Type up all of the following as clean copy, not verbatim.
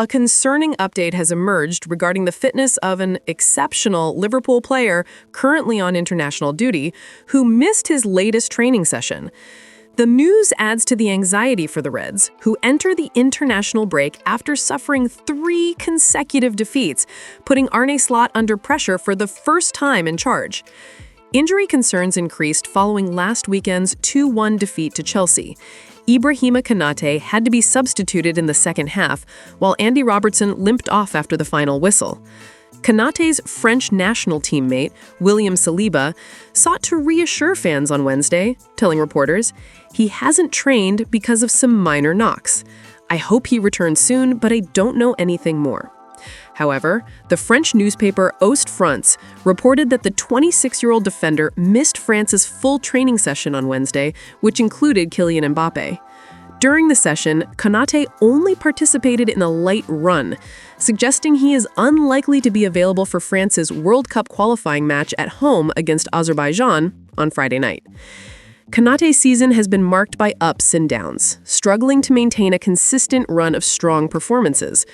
A concerning update has emerged regarding the fitness of an exceptional Liverpool player currently on international duty who missed his latest training session. The news adds to the anxiety for the Reds, who enter the international break after suffering 3 consecutive defeats, putting Arne Slot under pressure for the first time in charge. Injury concerns increased following last weekend's 2-1 defeat to Chelsea. Ibrahima Konate had to be substituted in the second half, while Andy Robertson limped off after the final whistle. Konate's French national teammate, William Saliba, sought to reassure fans on Wednesday, telling reporters, "He hasn't trained because of some minor knocks. I hope he returns soon, but I don't know anything more." However, the French newspaper Ouest France reported that the 26-year-old defender missed France's full training session on Wednesday, which included Kylian Mbappe. During the session, Konate only participated in a light run, suggesting he is unlikely to be available for France's World Cup qualifying match at home against Azerbaijan on Friday night. Konate's season has been marked by ups and downs, struggling to maintain a consistent run of strong performances.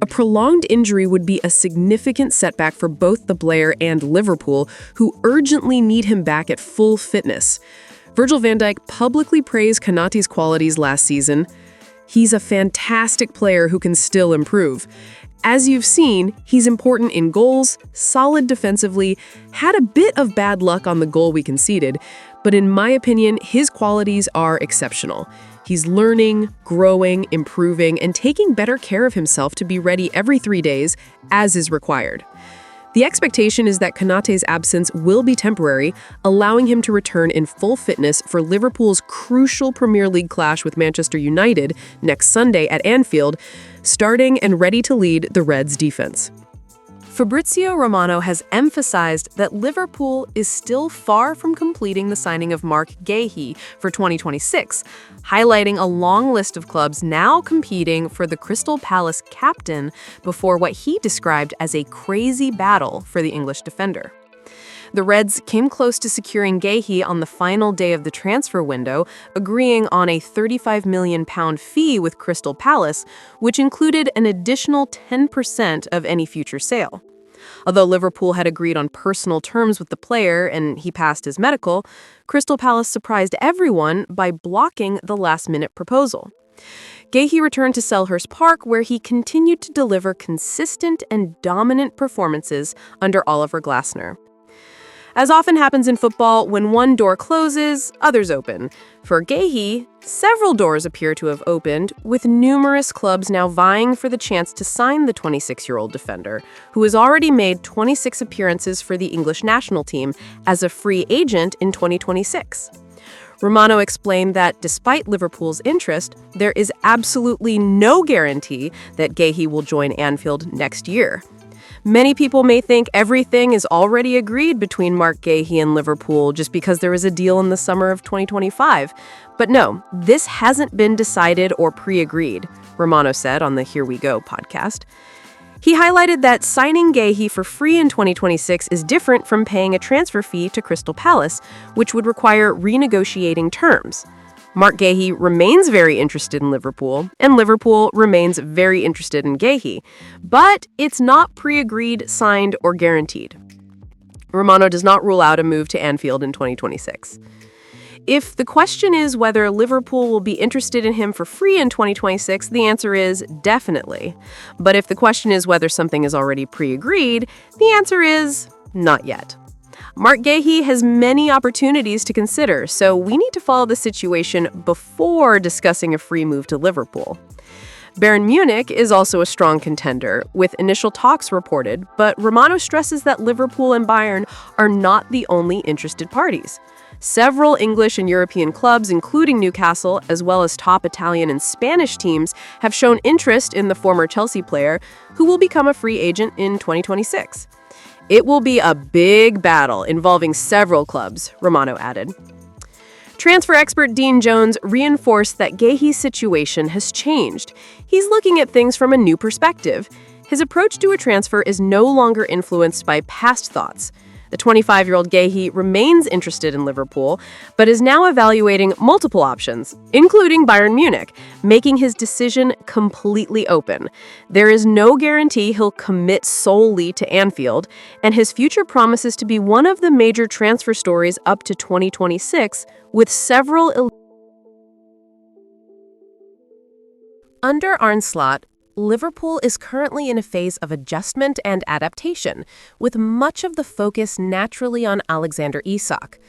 A prolonged injury would be a significant setback for both the player and Liverpool, who urgently need him back at full fitness. Virgil van Dijk publicly praised Konate's qualities last season. "He's a fantastic player who can still improve. As you've seen, he's important in goals, solid defensively, had a bit of bad luck on the goal we conceded, but in my opinion, his qualities are exceptional. He's learning, growing, improving, and taking better care of himself to be ready every 3 days, as is required." The expectation is that Konate's absence will be temporary, allowing him to return in full fitness for Liverpool's crucial Premier League clash with Manchester United next Sunday at Anfield, starting and ready to lead the Reds' defense. Fabrizio Romano has emphasized that Liverpool is still far from completing the signing of Marc Guéhi for 2026, highlighting a long list of clubs now competing for the Crystal Palace captain before what he described as a crazy battle for the English defender. The Reds came close to securing Guéhi on the final day of the transfer window, agreeing on a £35 million fee with Crystal Palace, which included an additional 10% of any future sale. Although Liverpool had agreed on personal terms with the player and he passed his medical, Crystal Palace surprised everyone by blocking the last-minute proposal. Guéhi returned to Selhurst Park, where he continued to deliver consistent and dominant performances under Oliver Glasner. As often happens in football, when one door closes, others open. For Guéhi, several doors appear to have opened, with numerous clubs now vying for the chance to sign the 26-year-old defender, who has already made 26 appearances for the English national team as a free agent in 2026. Romano explained that despite Liverpool's interest, there is absolutely no guarantee that Guéhi will join Anfield next year. Many people may think everything is already agreed between Marc Guéhi and Liverpool just because there is a deal in the summer of 2025. But no, this hasn't been decided or pre-agreed, Romano said on the Here We Go podcast. He highlighted that signing Guéhi for free in 2026 is different from paying a transfer fee to Crystal Palace, which would require renegotiating terms. Marc Guéhi remains very interested in Liverpool, and Liverpool remains very interested in Guéhi, but it's not pre-agreed, signed, or guaranteed. Romano does not rule out a move to Anfield in 2026. If the question is whether Liverpool will be interested in him for free in 2026, the answer is definitely. But if the question is whether something is already pre-agreed, the answer is not yet. Marc Guéhi has many opportunities to consider, so we need to follow the situation before discussing a free move to Liverpool. Bayern Munich is also a strong contender, with initial talks reported, but Romano stresses that Liverpool and Bayern are not the only interested parties. Several English and European clubs, including Newcastle, as well as top Italian and Spanish teams, have shown interest in the former Chelsea player, who will become a free agent in 2026. It will be a big battle involving several clubs, Romano added. Transfer expert Dean Jones reinforced that Guéhi's situation has changed. He's looking at things from a new perspective. His approach to a transfer is no longer influenced by past thoughts. The 25-year-old Guéhi remains interested in Liverpool, but is now evaluating multiple options, including Bayern Munich, making his decision completely open. There is no guarantee he'll commit solely to Anfield, and his future promises to be one of the major transfer stories up to 2026, with several Under Arne Slot, Liverpool is currently in a phase of adjustment and adaptation, with much of the focus naturally on Alexander Isak.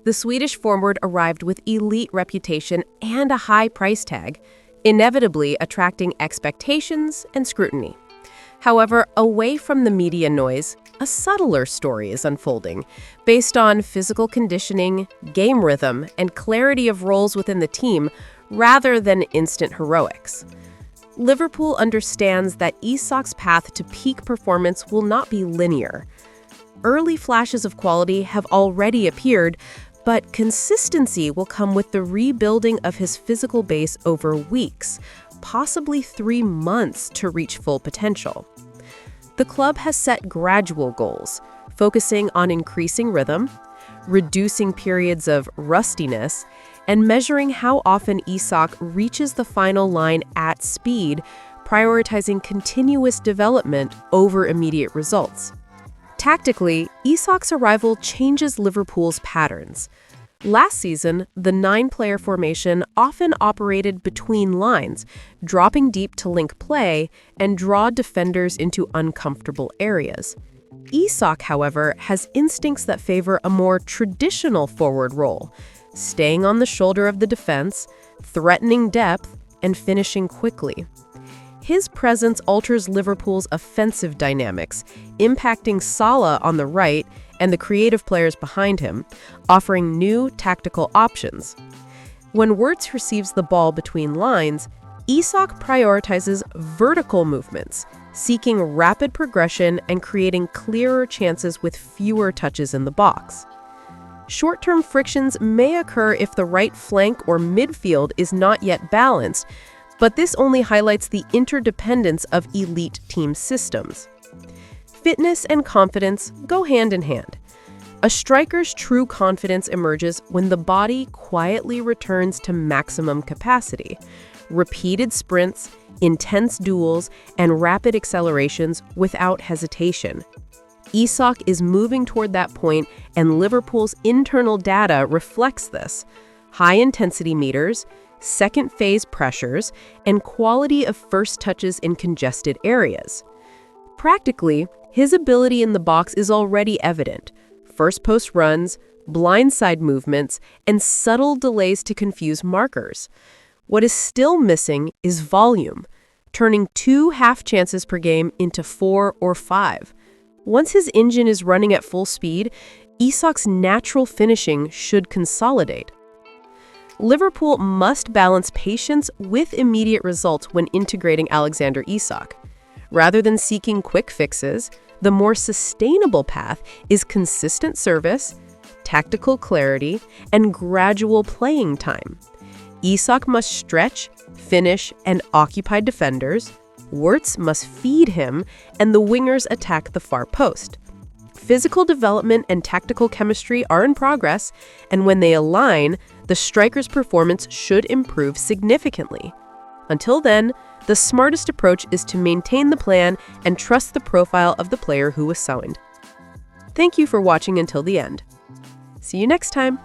The Swedish forward arrived with elite reputation and a high price tag, inevitably attracting expectations and scrutiny. However, away from the media noise, a subtler story is unfolding, based on physical conditioning, game rhythm, and clarity of roles within the team, rather than instant heroics. Liverpool understands that Isak's path to peak performance will not be linear. Early flashes of quality have already appeared, but consistency will come with the rebuilding of his physical base over weeks, possibly 3 months to reach full potential. The club has set gradual goals, focusing on increasing rhythm, reducing periods of rustiness, and measuring how often Isak reaches the final line at speed, prioritizing continuous development over immediate results. Tactically, Isak's arrival changes Liverpool's patterns. Last season, the 9-player formation often operated between lines, dropping deep to link play and draw defenders into uncomfortable areas. Isak, however, has instincts that favor a more traditional forward role, staying on the shoulder of the defense, threatening depth, and finishing quickly. His presence alters Liverpool's offensive dynamics, impacting Salah on the right and the creative players behind him, offering new tactical options. When Wirtz receives the ball between lines, Isak prioritizes vertical movements, seeking rapid progression and creating clearer chances with fewer touches in the box. Short-term frictions may occur if the right flank or midfield is not yet balanced, but this only highlights the interdependence of elite team systems. Fitness and confidence go hand in hand. A striker's true confidence emerges when the body quietly returns to maximum capacity. Repeated sprints, intense duels, and rapid accelerations without hesitation. Isak is moving toward that point, and Liverpool's internal data reflects this. High-intensity meters, second-phase pressures, and quality of first touches in congested areas. Practically, his ability in the box is already evident. First-post runs, blindside movements, and subtle delays to confuse markers. What is still missing is volume, turning 2 half chances per game into 4 or 5. Once his engine is running at full speed, Isak's natural finishing should consolidate. Liverpool must balance patience with immediate results when integrating Alexander Isak. Rather than seeking quick fixes, the more sustainable path is consistent service, tactical clarity, and gradual playing time. Isak must stretch, finish, and occupy defenders. Wirtz must feed him, and the wingers attack the far post. Physical development and tactical chemistry are in progress, and when they align, the striker's performance should improve significantly. Until then, the smartest approach is to maintain the plan and trust the profile of the player who was signed. Thank you for watching until the end. See you next time.